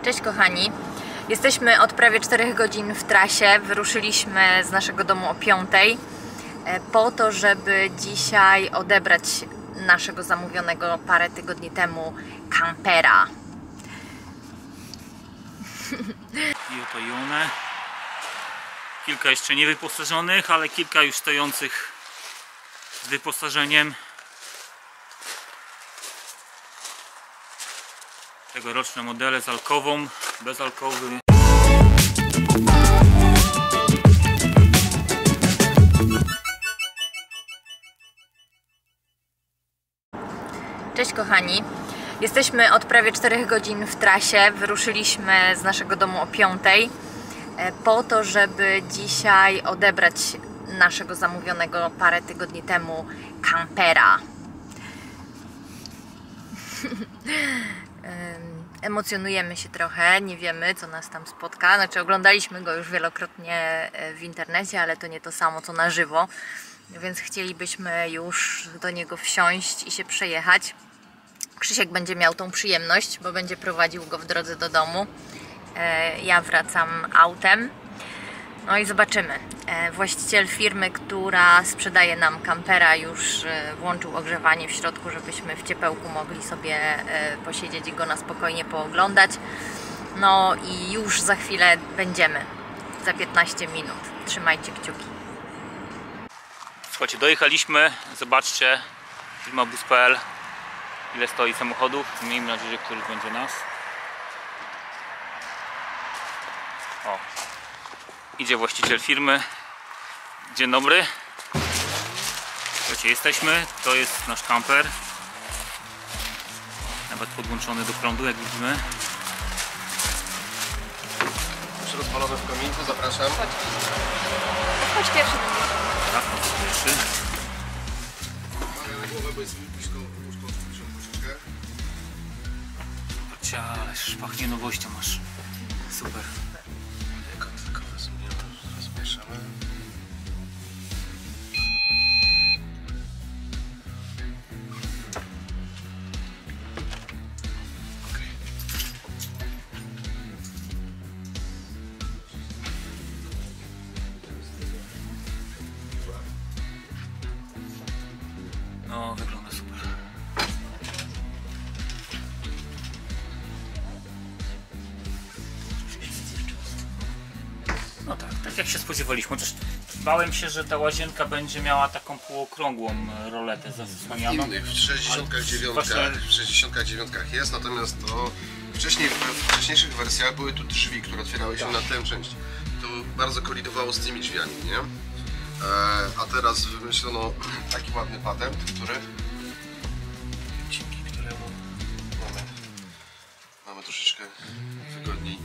Cześć kochani, jesteśmy od prawie 4 godzin w trasie. Wyruszyliśmy z naszego domu o 5 po to, żeby dzisiaj odebrać naszego zamówionego parę tygodni temu kampera. I oto i one. Kilka jeszcze niewyposażonych, ale kilka już stojących z wyposażeniem. Tegoroczne modele z alkową, bez alkowy. Cześć kochani, jesteśmy od prawie 4 godzin w trasie. Wyruszyliśmy z naszego domu o 5 po to, żeby dzisiaj odebrać naszego zamówionego parę tygodni temu kampera. Emocjonujemy się trochę, nie wiemy co nas tam spotka, znaczy oglądaliśmy go już wielokrotnie w internecie, ale to nie to samo co na żywo, więc chcielibyśmy już do niego wsiąść i się przejechać. Krzysiek będzie miał tą przyjemność, bo będzie prowadził go w drodze do domu. Ja wracam autem. No i zobaczymy. Właściciel firmy, która sprzedaje nam kampera, już włączył ogrzewanie w środku, żebyśmy w ciepełku mogli sobie posiedzieć i go na spokojnie pooglądać. No i już za chwilę będziemy. Za 15 minut. Trzymajcie kciuki. Słuchajcie, dojechaliśmy. Zobaczcie, firma bus.pl, ile stoi samochodów. Miejmy nadzieję, że któryś będzie nas. O, idzie właściciel firmy. Dzień dobry. Słuchajcie, jesteśmy. To jest nasz kamper. Nawet podłączony do prądu, jak widzimy. Już rozpalone w kominku, zapraszam. Chodź pierwszy. Tak, chodź pierwszy. Ale na głowę, bo jest blisko łóżko, troszeczkę. Patrzcie, ale pachnie nowością masz. Super. Tylko rozmieszamy. No, wygląda super. No tak, tak jak się spodziewaliśmy. Chociaż bałem się, że ta łazienka będzie miała taką półokrągłą roletę zasłanianą. Innych w 69 jest, natomiast to wcześniej, w wcześniejszych wersjach były tu drzwi, które otwierały się na tę część. To bardzo kolidowało z tymi drzwiami, nie? A teraz wymyślono taki ładny patent, dzięki któremu mamy troszeczkę wygodniej i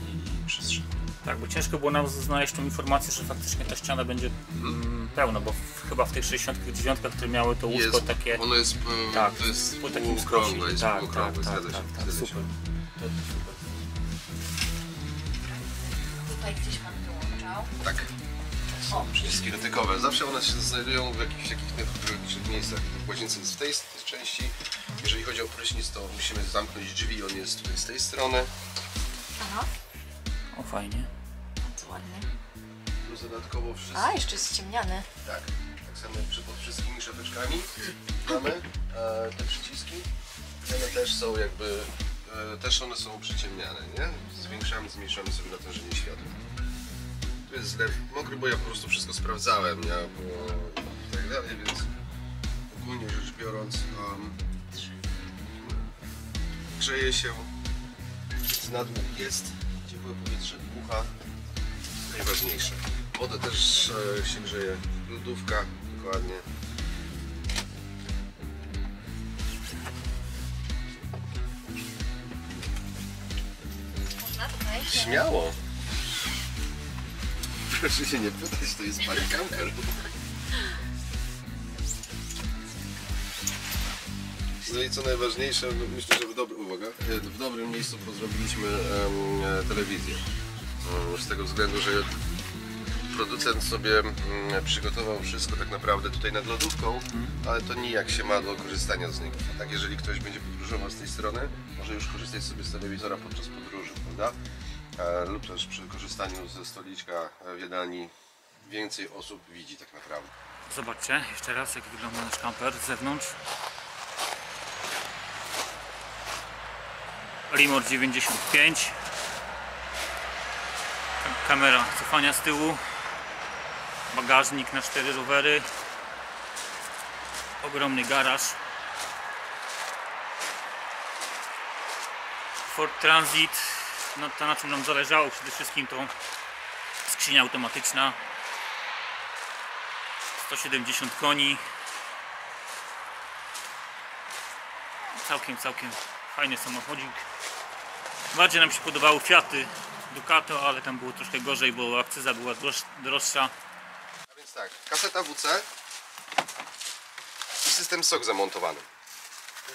przestrzeń. Tak, bo ciężko było nam znaleźć tą informację, że faktycznie ta ściana będzie pełna, bo chyba w tych 69, które miały to łóżko takie... Ono jest, tak, to jest po takim półokrągłe, jest tak, półokrągłe, tak, zgadza się. super. To super. Tutaj gdzieś pan wyłączał. Tak. Są przyciski dotykowe. Zawsze one się znajdują w jakichś neurologicznych miejscach. W łazience jest w tej części. Jeżeli chodzi o prysznic, to musimy zamknąć drzwi. On jest tutaj z tej strony. Aha. O, fajnie. Co ładnie. Plus dodatkowo wszystko. A, jeszcze jest ściemniany. Tak. Tak samo jak pod wszystkimi szafeczkami mamy te przyciski. One też są jakby... też one są przyciemniane, nie? Zwiększamy, zmniejszamy sobie natężenie światła. Tu jest zlew mokry, bo ja po prostu wszystko sprawdzałem, nie? I tak dalej, więc ogólnie rzecz biorąc grzeje się, z nadłu jest, ciepłe powietrze dmucha, najważniejsze. Woda też się grzeje, lodówka, dokładnie. Można tutaj? Śmiało! Proszę się nie pytać, to jest pani kamper. No i co najważniejsze, myślę, że w dobrym miejscu zrobiliśmy telewizję. Z tego względu, że producent sobie przygotował wszystko tak naprawdę tutaj nad lodówką, ale to nijak się ma do korzystania z niego. Tak, jeżeli ktoś będzie podróżował z tej strony, może już korzystać sobie z telewizora podczas podróży, prawda? Lub też przy korzystaniu ze stoliczka w jadalni więcej osób widzi tak naprawdę. Zobaczcie jeszcze raz, jak wygląda nasz kamper z zewnątrz. Rimor 95. Kamera cofania z tyłu. Bagażnik na 4 rowery. Ogromny garaż. Ford Transit. No to, na czym nam zależało przede wszystkim, to skrzynia automatyczna. 170 koni. Całkiem fajny samochodzik. Bardziej nam się podobały Fiaty Ducato, ale tam było troszkę gorzej, bo akcyza była droższa. A więc tak, kaseta WC i system SOK zamontowany.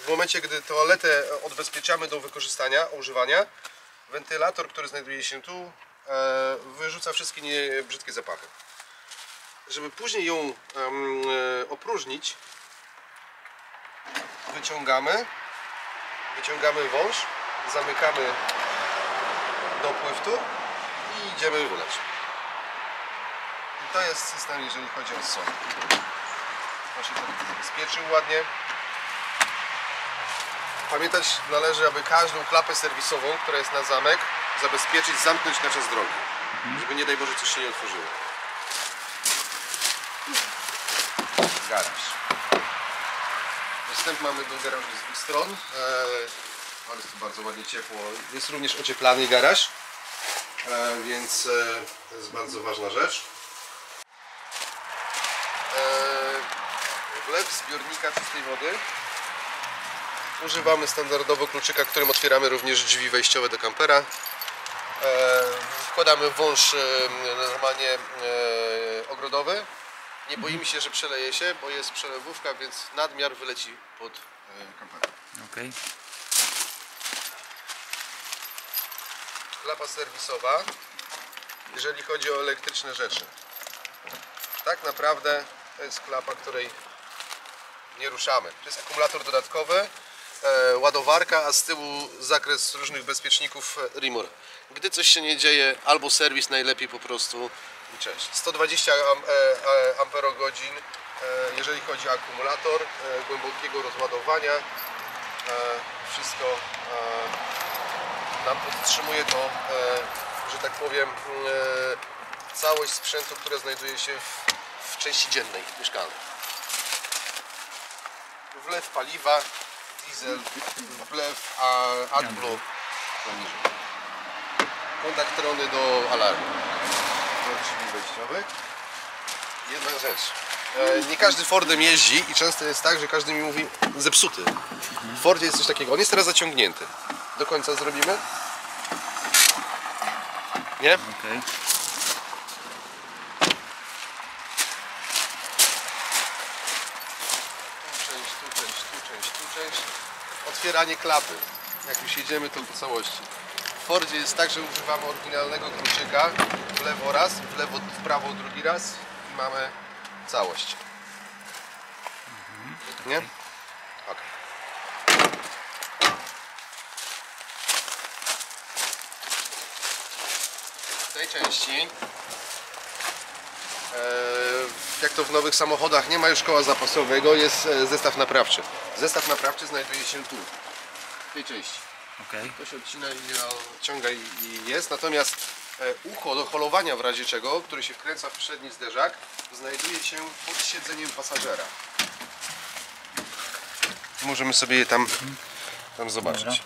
W momencie, gdy toaletę odbezpieczamy do wykorzystania, używania, wentylator, który znajduje się tu, wyrzuca wszystkie brzydkie zapachy. Żeby później ją opróżnić, wyciągamy wąż, zamykamy dopływ tu i idziemy wylać. I to jest system, jeżeli chodzi o SOK. Właśnie to zabezpieczył ładnie. Pamiętać należy, aby każdą klapę serwisową, która jest na zamek, zabezpieczyć, zamknąć na czas drogi, żeby nie daj Boże coś się nie otworzyło. Garaż. Dostęp mamy do garażu z dwóch stron, ale jest tu bardzo ładnie ciepło. Jest również ocieplany garaż, więc to jest bardzo ważna rzecz. Wlew zbiornika czystej wody. Używamy standardowo kluczyka, którym otwieramy również drzwi wejściowe do kampera. Wkładamy wąż normalnie ogrodowy. Nie boimy się, że przeleje się, bo jest przelewówka, więc nadmiar wyleci pod kamperem. Okay. Klapa serwisowa, jeżeli chodzi o elektryczne rzeczy. Tak naprawdę to jest klapa, której nie ruszamy. To jest akumulator dodatkowy, ładowarka, a z tyłu zakres różnych bezpieczników Rimor. Gdy coś się nie dzieje, albo serwis, najlepiej po prostu i cześć. 120 amperogodzin, jeżeli chodzi o akumulator, głębokiego rozładowania. Wszystko nam podtrzymuje to, że tak powiem, całość sprzętu, które znajduje się w części dziennej mieszkalnej. Wlew paliwa, diesel, wlew AdBlue poniżej. Kontakt trony do alarmu, do drzwi wejściowych. Jedna rzecz. Nie każdy Fordem jeździ i często jest tak, że każdy mi mówi zepsuty. W Fordzie jest coś takiego. On jest teraz zaciągnięty. Do końca zrobimy? Nie? Okay. Tu część. Otwieranie klapy. Jak już jedziemy, to po całości. W Fordzie jest tak, że używamy oryginalnego kluczyka. W lewo raz, w prawo drugi raz i mamy całość. Nie? Ok. W tej części, jak to w nowych samochodach, nie ma już koła zapasowego, jest zestaw naprawczy. Zestaw naprawczy znajduje się tu, w tej części. Okay. To się odcina i ciąga i jest. Natomiast ucho do holowania w razie czego, który się wkręca w przedni zderzak, znajduje się pod siedzeniem pasażera. Możemy sobie je tam zobaczyć. Dobra.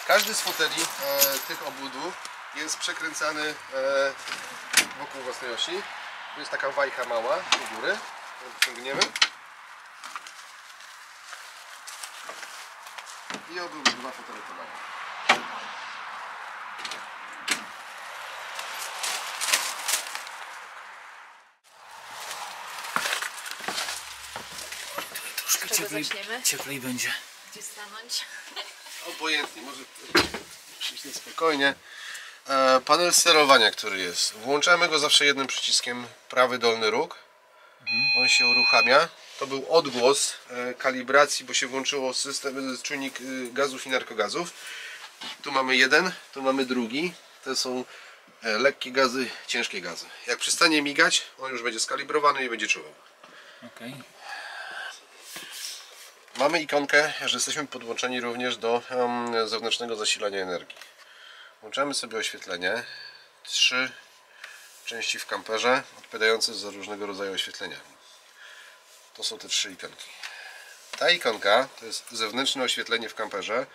Każdy z foteli tych obudów jest przekręcany wokół własnej osi. Tu jest taka wajcha mała do góry, ciągniemy. I obydwa fotele padają. Troszkę cieplej będzie. Gdzie stanąć? Obojętnie, może przyjść spokojnie. Panel sterowania, który jest. Włączamy go zawsze jednym przyciskiem, prawy dolny róg. On się uruchamia. To był odgłos kalibracji, bo się włączyło czujnik gazów i narkogazów. Tu mamy jeden, tu mamy drugi. To są lekkie gazy, ciężkie gazy. Jak przestanie migać, on już będzie skalibrowany i będzie czuwał. Okay. Mamy ikonkę, że jesteśmy podłączeni również do zewnętrznego zasilania energii. Włączamy sobie oświetlenie. 3 części w kamperze odpowiadające za różnego rodzaju oświetlenia. To są te 3 ikonki. Ta ikonka to jest zewnętrzne oświetlenie w kamperze.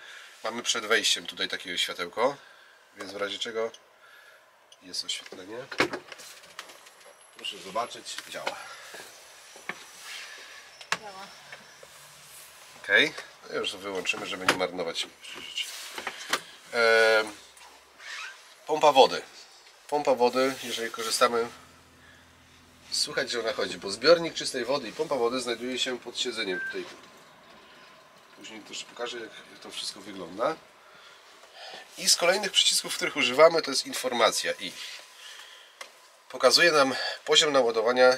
Mamy przed wejściem tutaj takie światełko, więc w razie czego jest oświetlenie. Proszę zobaczyć, działa. Ok, no już wyłączymy, żeby nie marnować rzeczy. Pompa wody. Pompa wody, jeżeli korzystamy, słychać, że ona chodzi, bo zbiornik czystej wody i pompa wody znajduje się pod siedzeniem tutaj. Później też pokażę, jak to wszystko wygląda. I z kolejnych przycisków, których używamy, to jest informacja i pokazuje nam poziom naładowania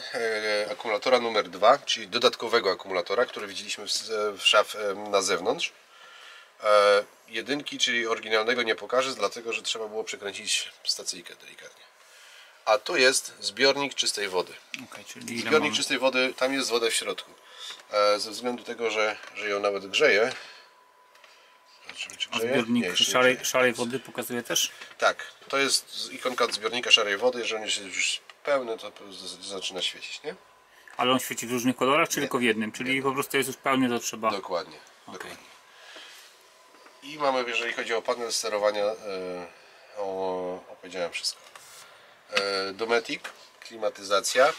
akumulatora numer 2, czyli dodatkowego akumulatora, który widzieliśmy w szaf na zewnątrz. Jedynki, czyli oryginalnego, nie pokażę, dlatego że trzeba było przekręcić stacyjkę delikatnie. A tu jest zbiornik czystej wody. Okay, czyli zbiornik czystej wody, tam jest woda w środku. Ze względu tego, że ją nawet grzeje. Zobaczymy, czy grzeje. Zbiornik szarej wody pokazuje też? Tak, to jest ikonka od zbiornika szarej wody. Jeżeli on jest już pełny, to zaczyna świecić, nie? Ale on świeci w różnych kolorach, czy tylko w jednym? Czyli po prostu jest już pełny, to trzeba... Dokładnie. Okay. Dokładnie. I mamy, jeżeli chodzi o panel sterowania, opowiedziałem wszystko. Dometic, klimatyzacja.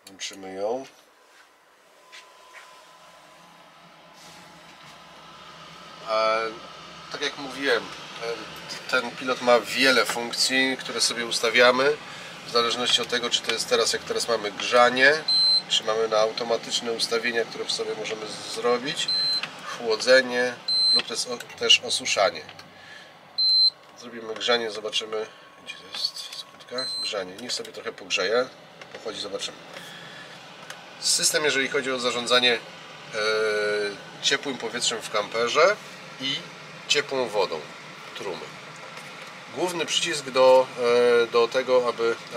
Włączymy ją. Tak jak mówiłem, ten pilot ma wiele funkcji, które sobie ustawiamy w zależności od tego, czy to jest teraz, jak teraz mamy grzanie, czy mamy na automatyczne ustawienia, które sobie możemy zrobić, chłodzenie lub też osuszanie. Zrobimy grzanie, zobaczymy, gdzie to jest, sekundka, grzanie, niech sobie trochę pogrzeje, pochodzi, zobaczymy. System, jeżeli chodzi o zarządzanie ciepłym powietrzem w kamperze i ciepłą wodą, trumy. Główny przycisk do tego,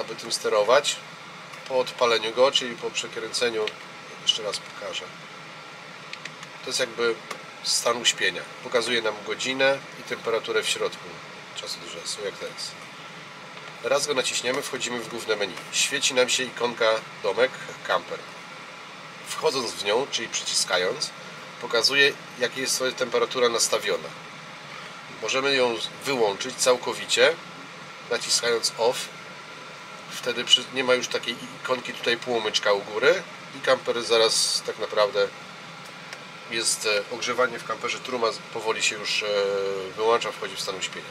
aby tym sterować, po odpaleniu go, czyli po przekręceniu, jeszcze raz pokażę, to jest jakby stan uśpienia. Pokazuje nam godzinę i temperaturę w środku czasu do czasu, jak teraz. Raz go naciśniemy, wchodzimy w główne menu. Świeci nam się ikonka domek, camper. Wchodząc w nią, czyli przyciskając, pokazuje, jaka jest sobie temperatura nastawiona. Możemy ją wyłączyć całkowicie, naciskając off. Wtedy nie ma już takiej ikonki tutaj półmyczka u góry i kamper zaraz tak naprawdę jest ogrzewanie w kamperze, truma powoli się już wyłącza, wchodzi w stan uśpienia.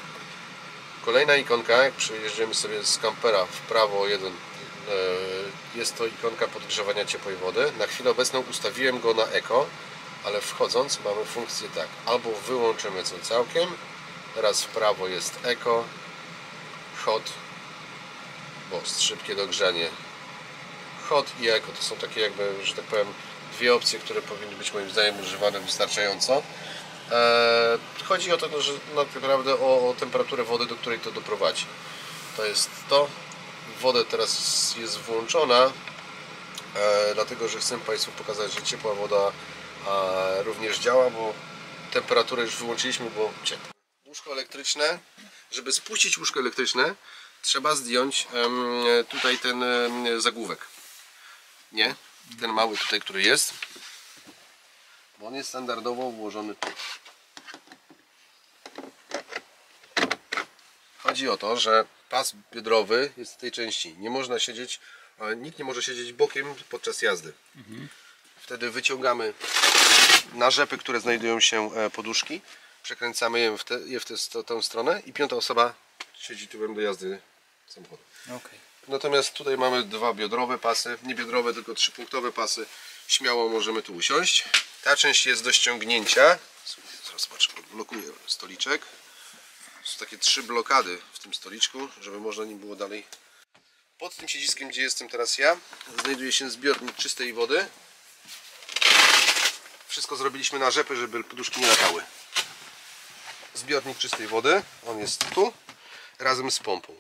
Kolejna ikonka, jak przejeżdżamy sobie z kampera w prawo jeden, jest to ikonka podgrzewania ciepłej wody. Na chwilę obecną ustawiłem go na Eco, ale wchodząc mamy funkcję tak, albo wyłączymy to całkiem, teraz w prawo jest Eco, Hot, bo szybkie dogrzanie. Hot i Eco to są takie jakby, że tak powiem, dwie opcje, które powinny być moim zdaniem używane wystarczająco. Chodzi o to, że naprawdę o temperaturę wody, do której to doprowadzi. To jest to. Woda teraz jest włączona, dlatego że chcę Państwu pokazać, że ciepła woda również działa, bo temperaturę już wyłączyliśmy, bo ciepło. Łóżko elektryczne. Żeby spuścić łóżko elektryczne, trzeba zdjąć tutaj ten zagłówek. Nie? Ten mały tutaj, który jest. Bo on jest standardowo włożony tu. Chodzi o to, że pas biodrowy jest w tej części. Nie można siedzieć, nikt nie może siedzieć bokiem podczas jazdy. Wtedy wyciągamy na rzepy, które znajdują się poduszki, przekręcamy je w tę stronę i piąta osoba siedzi tyłem do jazdy samochodu. Okay. Natomiast tutaj mamy dwa biodrowe pasy, nie biodrowe, tylko trzypunktowe pasy. Śmiało możemy tu usiąść. Ta część jest do ściągnięcia. zobacz, odblokuję stoliczek. Są takie 3 blokady w tym stoliczku, żeby można nim było dalej. Pod tym siedziskiem, gdzie jestem teraz ja, znajduje się zbiornik czystej wody. Wszystko zrobiliśmy na rzepy, żeby poduszki nie latały. Zbiornik czystej wody, on jest tu, razem z pompą.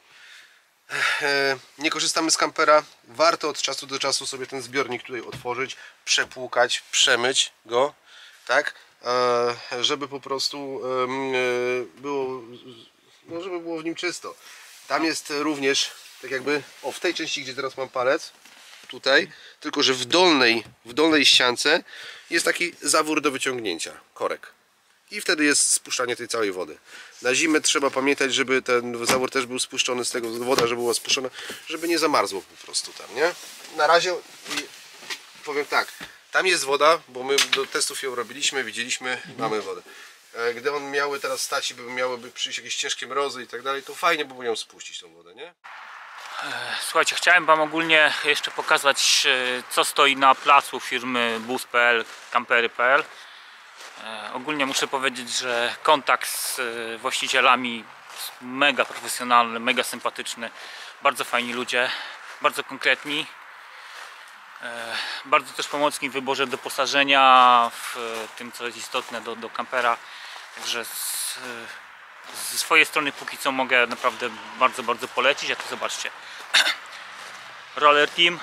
Nie korzystamy z kampera. Warto od czasu do czasu sobie ten zbiornik tutaj otworzyć, przepłukać, przemyć go, tak, żeby po prostu było, no żeby było w nim czysto. Tam jest również, tak jakby, o, w tej części, gdzie teraz mam palec, tutaj, tylko że w dolnej ściance jest taki zawór do wyciągnięcia, korek. I wtedy jest spuszczanie tej całej wody. Na zimę trzeba pamiętać, żeby ten zawór też był spuszczony z tego, woda, żeby była spuszczona, żeby nie zamarzło po prostu tam, nie? Na razie powiem tak, tam jest woda, bo my do testów ją robiliśmy, widzieliśmy, mamy wodę. Gdy on miały teraz stać i miałyby przyjść jakieś ciężkie mrozy i tak dalej, to fajnie by było ją spuścić tą wodę, nie? Słuchajcie, chciałem Wam ogólnie jeszcze pokazać, co stoi na placu firmy bus.pl, kampery.pl. Ogólnie muszę powiedzieć, że kontakt z właścicielami jest mega profesjonalny, mega sympatyczny, bardzo fajni ludzie, bardzo konkretni, bardzo też pomocni w wyborze doposażenia, w tym, co jest istotne do kampera. Także ze swojej strony póki co mogę naprawdę bardzo polecić. A to zobaczcie, Roller Team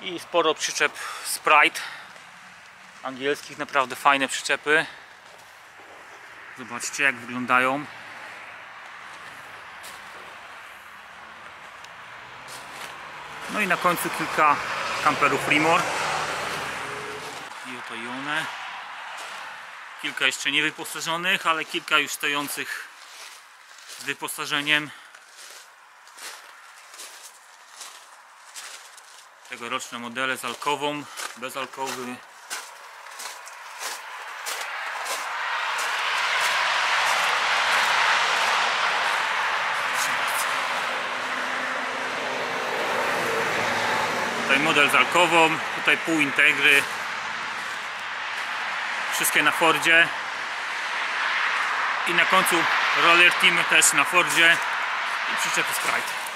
i sporo przyczep Sprite angielskich, naprawdę fajne przyczepy. Zobaczcie, jak wyglądają. No i na końcu kilka kamperów Rimor i oto i one. Kilka jeszcze niewyposażonych, ale kilka już stojących z wyposażeniem. Tegoroczne modele z alkową, bez alkowy. Tutaj model z alkową, tutaj pół integry. Wszystkie na Fordzie. I na końcu Roller Team też na Fordzie i przyczepy Sprite.